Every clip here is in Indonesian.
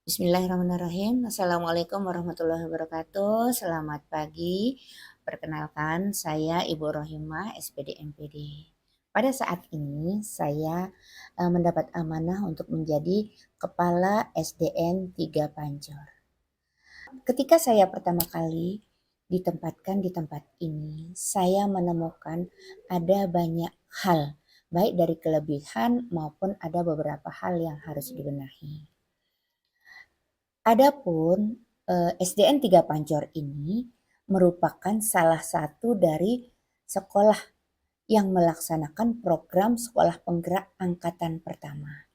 Bismillahirrahmanirrahim. Assalamualaikum warahmatullahi wabarakatuh. Selamat pagi. Perkenalkan, saya Ibu Rohimah, SPD MPD. Pada saat ini saya mendapat amanah untuk menjadi Kepala SDN 3 Pancor. Ketika saya pertama kali ditempatkan di tempat ini, saya menemukan ada banyak hal, baik dari kelebihan maupun ada beberapa hal yang harus dibenahi. Adapun SDN 3 Pancor ini merupakan salah satu dari sekolah yang melaksanakan program sekolah penggerak angkatan pertama.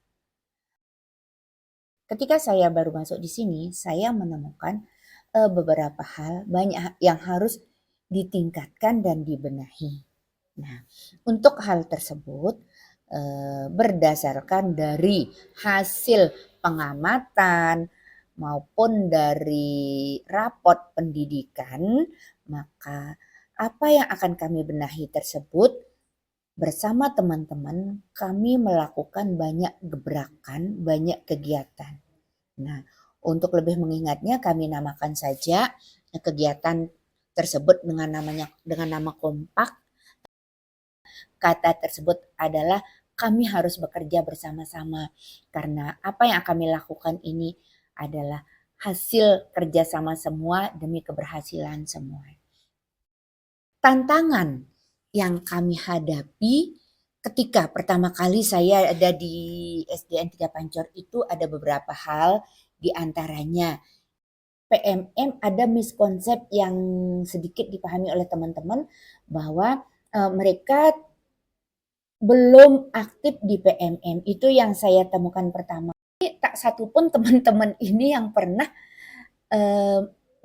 Ketika saya baru masuk di sini, saya menemukan beberapa hal banyak yang harus ditingkatkan dan dibenahi. Nah, untuk hal tersebut berdasarkan dari hasil pengamatan maupun dari rapot pendidikan, maka apa yang akan kami benahi tersebut bersama teman-teman kami melakukan banyak gebrakan, banyak kegiatan. Nah, untuk lebih mengingatnya kami namakan saja kegiatan tersebut dengan nama kompak. Kata tersebut adalah kami harus bekerja bersama-sama karena apa yang kami lakukan ini adalah hasil kerjasama semua demi keberhasilan semua. Tantangan yang kami hadapi ketika pertama kali saya ada di SDN 3 Pancor itu ada beberapa hal, di antaranya PMM ada miskonsep yang sedikit dipahami oleh teman-teman bahwa mereka belum aktif di PMM. Itu yang saya temukan pertama. Tak satu pun teman-teman ini yang pernah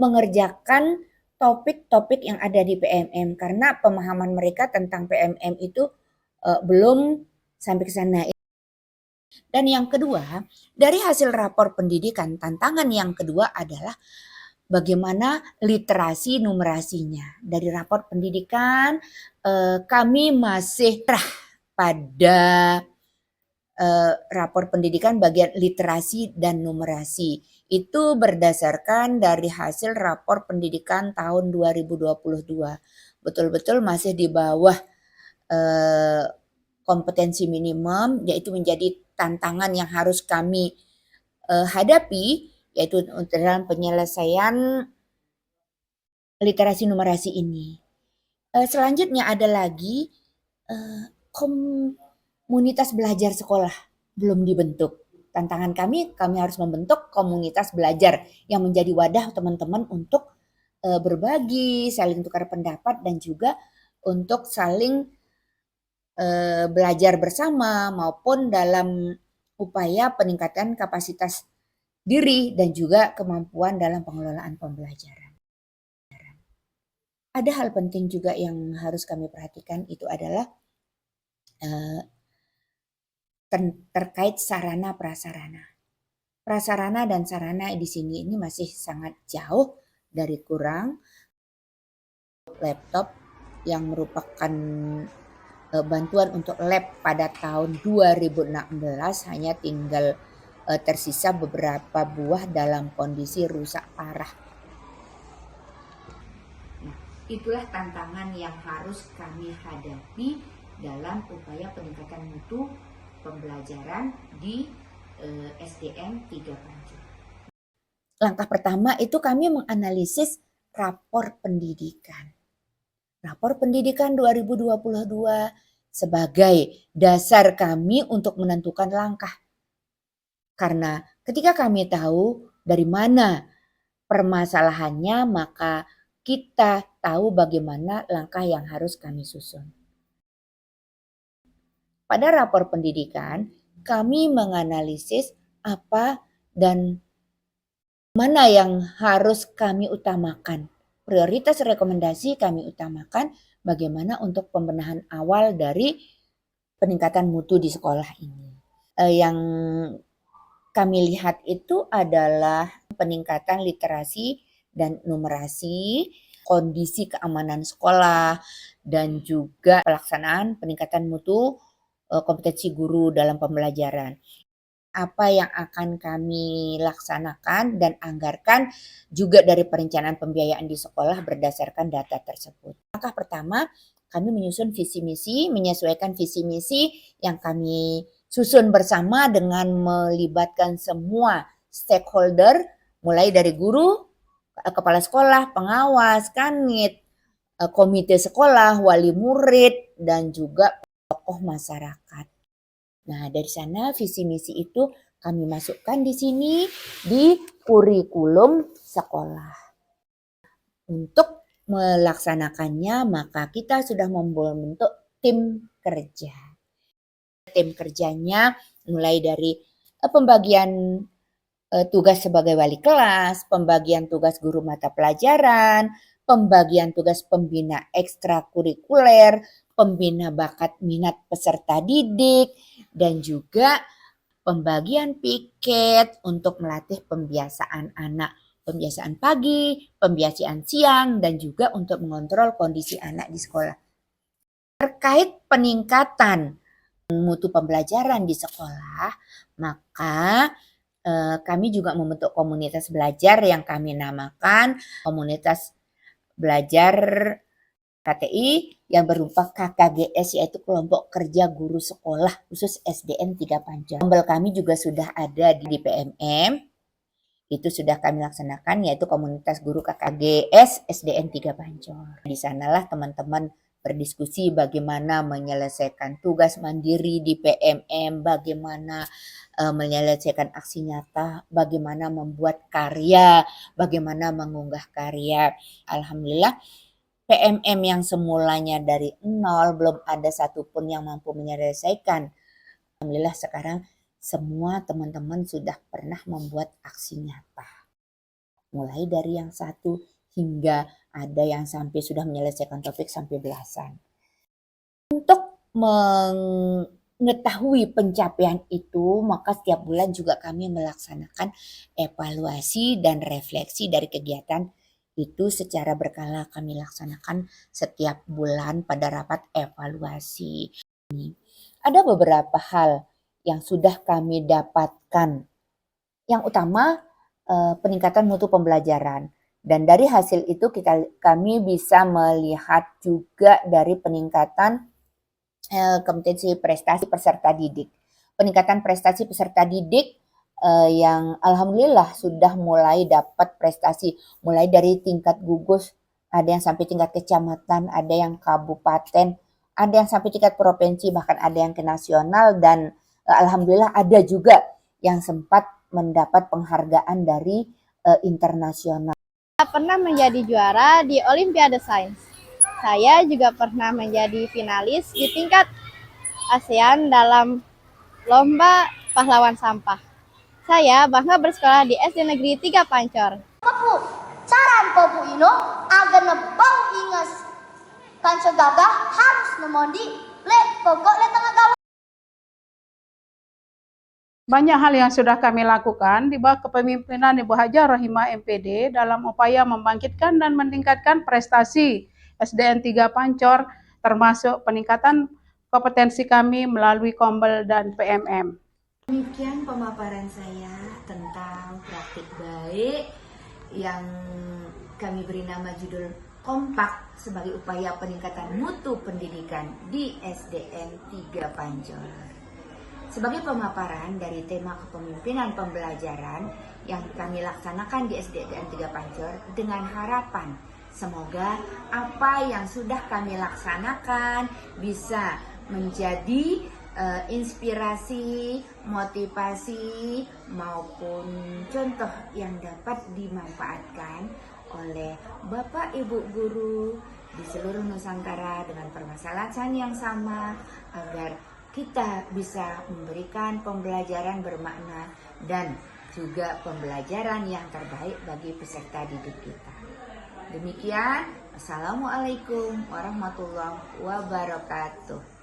mengerjakan topik-topik yang ada di PMM karena pemahaman mereka tentang PMM itu belum sampai ke sana. Dan yang kedua, dari hasil rapor pendidikan, tantangan yang kedua adalah bagaimana literasi numerasinya. Dari rapor pendidikan kami masih pada rapor pendidikan bagian literasi dan numerasi. Itu berdasarkan dari hasil rapor pendidikan tahun 2022. Betul-betul masih di bawah kompetensi minimum, yaitu menjadi tantangan yang harus kami hadapi, yaitu dalam penyelesaian literasi numerasi ini. Selanjutnya ada lagi komunitas belajar sekolah belum dibentuk. Tantangan kami harus membentuk komunitas belajar yang menjadi wadah teman-teman untuk berbagi, saling tukar pendapat dan juga untuk saling belajar bersama maupun dalam upaya peningkatan kapasitas diri dan juga kemampuan dalam pengelolaan pembelajaran. Ada hal penting juga yang harus kami perhatikan itu adalah terkait sarana prasarana. Prasarana dan sarana di sini ini masih sangat jauh dari kurang. Laptop yang merupakan bantuan untuk lab pada tahun 2016 hanya tinggal tersisa beberapa buah dalam kondisi rusak parah. Nah, itulah tantangan yang harus kami hadapi dalam upaya peningkatan mutu pembelajaran di SDN 3 Pancor. Langkah pertama itu kami menganalisis rapor pendidikan. Rapor pendidikan 2022 sebagai dasar kami untuk menentukan langkah. Karena ketika kami tahu dari mana permasalahannya, maka kita tahu bagaimana langkah yang harus kami susun. Pada rapor pendidikan, kami menganalisis apa dan mana yang harus kami utamakan. Prioritas rekomendasi kami utamakan bagaimana untuk pembenahan awal dari peningkatan mutu di sekolah ini. Yang kami lihat itu adalah peningkatan literasi dan numerasi, kondisi keamanan sekolah, dan juga pelaksanaan peningkatan mutu kompetensi guru dalam pembelajaran. apa yang akan kami laksanakan dan anggarkan juga dari perencanaan pembiayaan di sekolah berdasarkan data tersebut. Langkah pertama, kami menyusun visi misi, menyesuaikan visi misi yang kami susun bersama dengan melibatkan semua stakeholder, mulai dari guru, kepala sekolah, pengawas, kanit, komite sekolah, wali murid, dan juga tokoh masyarakat. Nah, dari sana visi misi itu kami masukkan di sini di kurikulum sekolah. Untuk melaksanakannya, maka kita sudah membentuk tim kerja. Tim kerjanya mulai dari pembagian tugas sebagai wali kelas, pembagian tugas guru mata pelajaran, pembagian tugas pembina ekstrakurikuler, pembina bakat minat peserta didik, dan juga pembagian piket untuk melatih pembiasaan anak, pembiasaan pagi, pembiasaan siang, dan juga untuk mengontrol kondisi anak di sekolah. Terkait peningkatan mutu pembelajaran di sekolah, maka kami juga membentuk komunitas belajar yang kami namakan komunitas belajar KTI yang berupa KKGS, yaitu kelompok kerja guru sekolah khusus SDN 3 Pancor. Tombol kami juga sudah ada di PMM, itu sudah kami laksanakan, yaitu komunitas guru KKGS SDN 3 Pancor. Di sanalah teman-teman berdiskusi bagaimana menyelesaikan tugas mandiri di PMM, bagaimana menyelesaikan aksi nyata, bagaimana membuat karya, bagaimana mengunggah karya. Alhamdulillah, PMM yang semulanya dari nol, belum ada satupun yang mampu menyelesaikan. Alhamdulillah sekarang semua teman-teman sudah pernah membuat aksi nyata. Mulai dari yang satu hingga ada yang sampai sudah menyelesaikan topik sampai belasan. Untuk mengetahui pencapaian itu, maka setiap bulan juga kami melaksanakan evaluasi dan refleksi dari kegiatan itu secara berkala kami laksanakan setiap bulan pada rapat evaluasi. Ada beberapa hal yang sudah kami dapatkan. Yang utama peningkatan mutu pembelajaran. Dan dari hasil itu kami bisa melihat juga dari peningkatan kompetensi prestasi peserta didik. Peningkatan prestasi peserta didik yang alhamdulillah sudah mulai dapat prestasi, mulai dari tingkat gugus, ada yang sampai tingkat kecamatan, ada yang kabupaten, ada yang sampai tingkat provinsi, bahkan ada yang ke nasional, dan alhamdulillah ada juga yang sempat mendapat penghargaan dari internasional. Saya pernah menjadi juara di Olimpiade Sains. Saya juga pernah menjadi finalis di tingkat ASEAN dalam lomba pahlawan sampah. Saya bangga bersekolah di SD Negeri 3 Pancor. Papu, saran papu ino agar nebau ingas kanco gagah harus nemondi le pokok le tengah galau. Banyak hal yang sudah kami lakukan di bawah kepemimpinan Ibu Haja Rohimah MPD dalam upaya membangkitkan dan meningkatkan prestasi SDN 3 Pancor, termasuk peningkatan kompetensi kami melalui Kombel dan PMM. Demikian pemaparan saya tentang praktik baik yang kami beri nama judul Kompak sebagai upaya peningkatan mutu pendidikan di SDN 3 Pancor. Sebagai pemaparan dari tema kepemimpinan pembelajaran yang kami laksanakan di SDN 3 Pancor dengan harapan semoga apa yang sudah kami laksanakan bisa menjadi inspirasi, motivasi maupun contoh yang dapat dimanfaatkan oleh Bapak Ibu guru di seluruh Nusantara dengan permasalahan yang sama agar kita bisa memberikan pembelajaran bermakna dan juga pembelajaran yang terbaik bagi peserta didik kita. Demikian, Assalamualaikum warahmatullahi wabarakatuh.